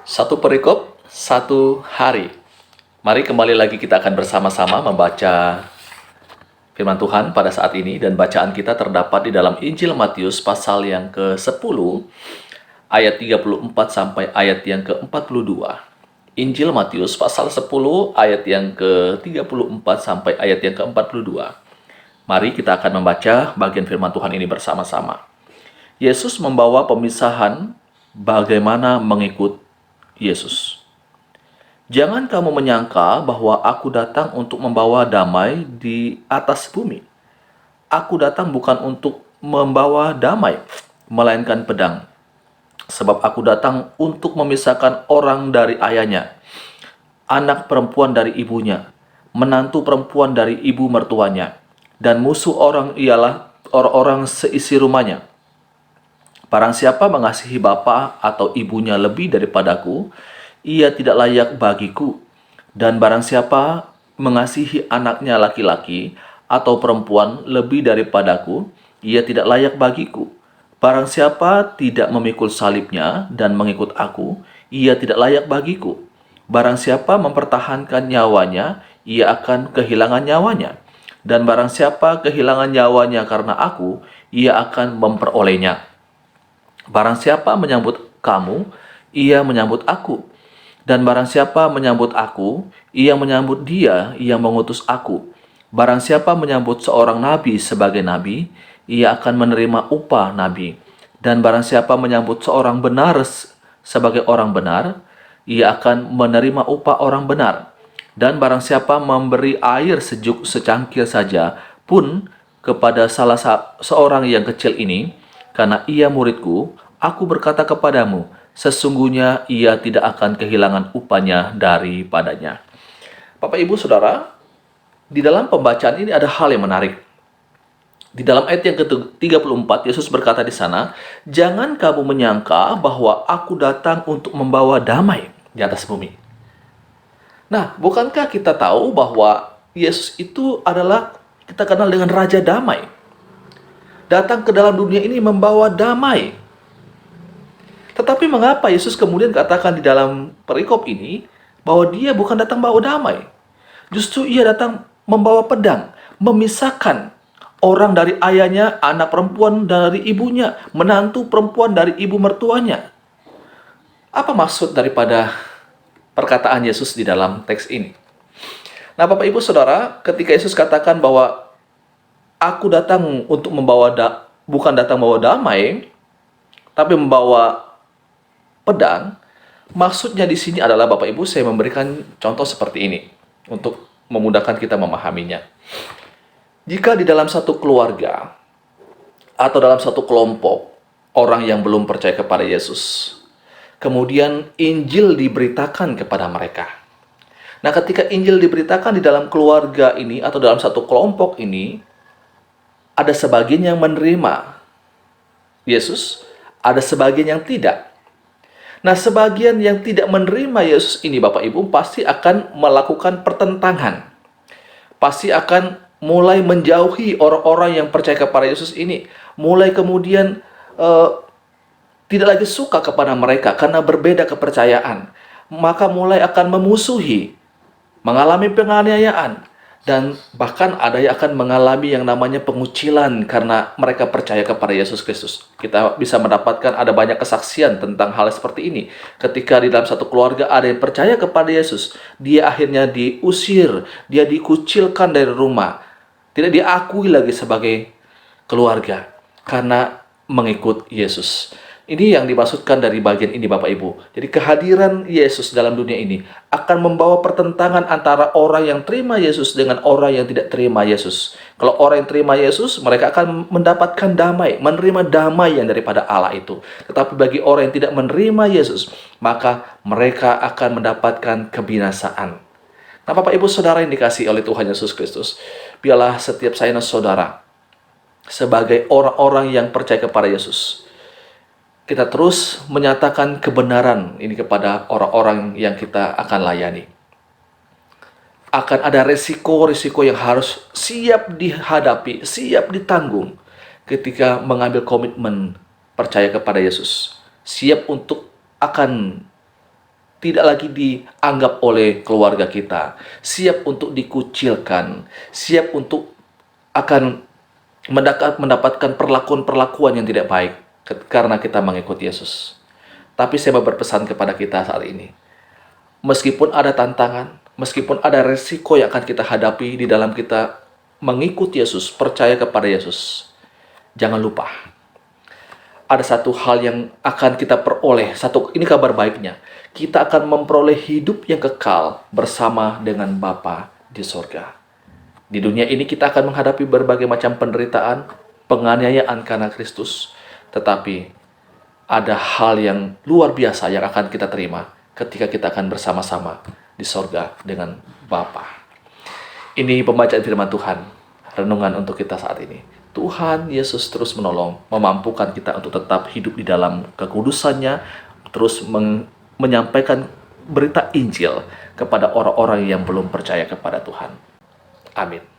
Satu perikop, satu hari. Mari kembali lagi kita akan bersama-sama membaca firman Tuhan pada saat ini. Dan bacaan kita terdapat di dalam Injil Matius pasal yang ke-10, ayat 34 sampai ayat yang ke-42. Injil Matius pasal 10, ayat yang ke-34 sampai ayat yang ke-42. Mari kita akan membaca bagian firman Tuhan ini bersama-sama. Yesus membawa pemisahan bagaimana mengikut Yesus. Jangan kamu menyangka bahwa aku datang untuk membawa damai di atas bumi. Aku datang bukan untuk membawa damai, melainkan pedang. Sebab aku datang untuk memisahkan orang dari ayahnya, anak perempuan dari ibunya, menantu perempuan dari ibu mertuanya, dan musuh orang ialah orang-orang seisi rumahnya. Barang siapa mengasihi bapa atau ibunya lebih daripadaku, ia tidak layak bagiku. Dan barang siapa mengasihi anaknya laki-laki atau perempuan lebih daripadaku, ia tidak layak bagiku. Barang siapa tidak memikul salibnya dan mengikut aku, ia tidak layak bagiku. Barang siapa mempertahankan nyawanya, ia akan kehilangan nyawanya. Dan barang siapa kehilangan nyawanya karena aku, ia akan memperolehnya. Barang siapa menyambut kamu, ia menyambut aku. Dan barang siapa menyambut aku, ia menyambut dia yang mengutus aku. Barang siapa menyambut seorang nabi sebagai nabi, ia akan menerima upah nabi. Dan barang siapa menyambut seorang benar sebagai orang benar, ia akan menerima upah orang benar. Dan barang siapa memberi air sejuk secangkir saja pun kepada salah seorang yang kecil ini, karena ia muridku, aku berkata kepadamu, sesungguhnya ia tidak akan kehilangan upahnya daripadanya. Bapak, Ibu, Saudara, di dalam pembacaan ini ada hal yang menarik. Di dalam ayat yang ke-34, Yesus berkata di sana, "Jangan kamu menyangka bahwa aku datang untuk membawa damai di atas bumi." Nah, bukankah kita tahu bahwa Yesus itu adalah kita kenal dengan Raja Damai? Datang ke dalam dunia ini membawa damai. Tetapi mengapa Yesus kemudian katakan di dalam perikop ini bahwa dia bukan datang bawa damai? Justru ia datang membawa pedang, memisahkan orang dari ayahnya, anak perempuan dari ibunya, menantu perempuan dari ibu mertuanya. Apa maksud daripada perkataan Yesus di dalam teks ini? Nah, Bapak Ibu Saudara, ketika Yesus katakan bahwa aku datang untuk bukan datang membawa damai, tapi membawa pedang, maksudnya di sini adalah, Bapak Ibu, saya memberikan contoh seperti ini untuk memudahkan kita memahaminya. Jika di dalam satu keluarga atau dalam satu kelompok orang yang belum percaya kepada Yesus, kemudian Injil diberitakan kepada mereka. Nah, ketika Injil diberitakan di dalam keluarga ini atau dalam satu kelompok ini, ada sebagian yang menerima Yesus, ada sebagian yang tidak. Nah, sebagian yang tidak menerima Yesus ini, Bapak Ibu, pasti akan melakukan pertentangan. Pasti akan mulai menjauhi orang-orang yang percaya kepada Yesus ini. Mulai kemudian tidak lagi suka kepada mereka karena berbeda kepercayaan. Maka mulai akan memusuhi, mengalami penganiayaan, dan bahkan ada yang akan mengalami yang namanya pengucilan karena mereka percaya kepada Yesus Kristus. Kita bisa mendapatkan ada banyak kesaksian tentang hal seperti ini. Ketika di dalam satu keluarga ada yang percaya kepada Yesus, dia akhirnya diusir, dia dikucilkan dari rumah, tidak diakui lagi sebagai keluarga karena mengikut Yesus. Ini yang dimaksudkan dari bagian ini, Bapak Ibu. Jadi kehadiran Yesus dalam dunia ini akan membawa pertentangan antara orang yang terima Yesus dengan orang yang tidak terima Yesus. Kalau orang yang terima Yesus, mereka akan mendapatkan damai, menerima damai yang daripada Allah itu. Tetapi bagi orang yang tidak menerima Yesus, maka mereka akan mendapatkan kebinasaan. Nah, Bapak Ibu Saudara yang dikasihi oleh Tuhan Yesus Kristus, biarlah setiap saya dan saudara sebagai orang-orang yang percaya kepada Yesus, kita terus menyatakan kebenaran ini kepada orang-orang yang kita akan layani. Akan ada resiko-resiko yang harus siap dihadapi, siap ditanggung ketika mengambil komitmen percaya kepada Yesus. Siap untuk akan tidak lagi dianggap oleh keluarga kita, siap untuk dikucilkan, siap untuk akan mendapatkan perlakuan-perlakuan yang tidak baik karena kita mengikuti Yesus. Tapi saya mau berpesan kepada kita saat ini, meskipun ada tantangan, meskipun ada resiko yang akan kita hadapi di dalam kita mengikuti Yesus, percaya kepada Yesus, jangan lupa, ada satu hal yang akan kita peroleh. Ini kabar baiknya. Kita akan memperoleh hidup yang kekal bersama dengan Bapa di sorga. Di dunia ini kita akan menghadapi berbagai macam penderitaan, penganiayaan karena Kristus. Tetapi ada hal yang luar biasa yang akan kita terima ketika kita akan bersama-sama di sorga dengan Bapa. Ini pembacaan firman Tuhan, renungan untuk kita saat ini. Tuhan Yesus terus menolong, memampukan kita untuk tetap hidup di dalam kekudusannya, terus menyampaikan berita Injil kepada orang-orang yang belum percaya kepada Tuhan. Amin.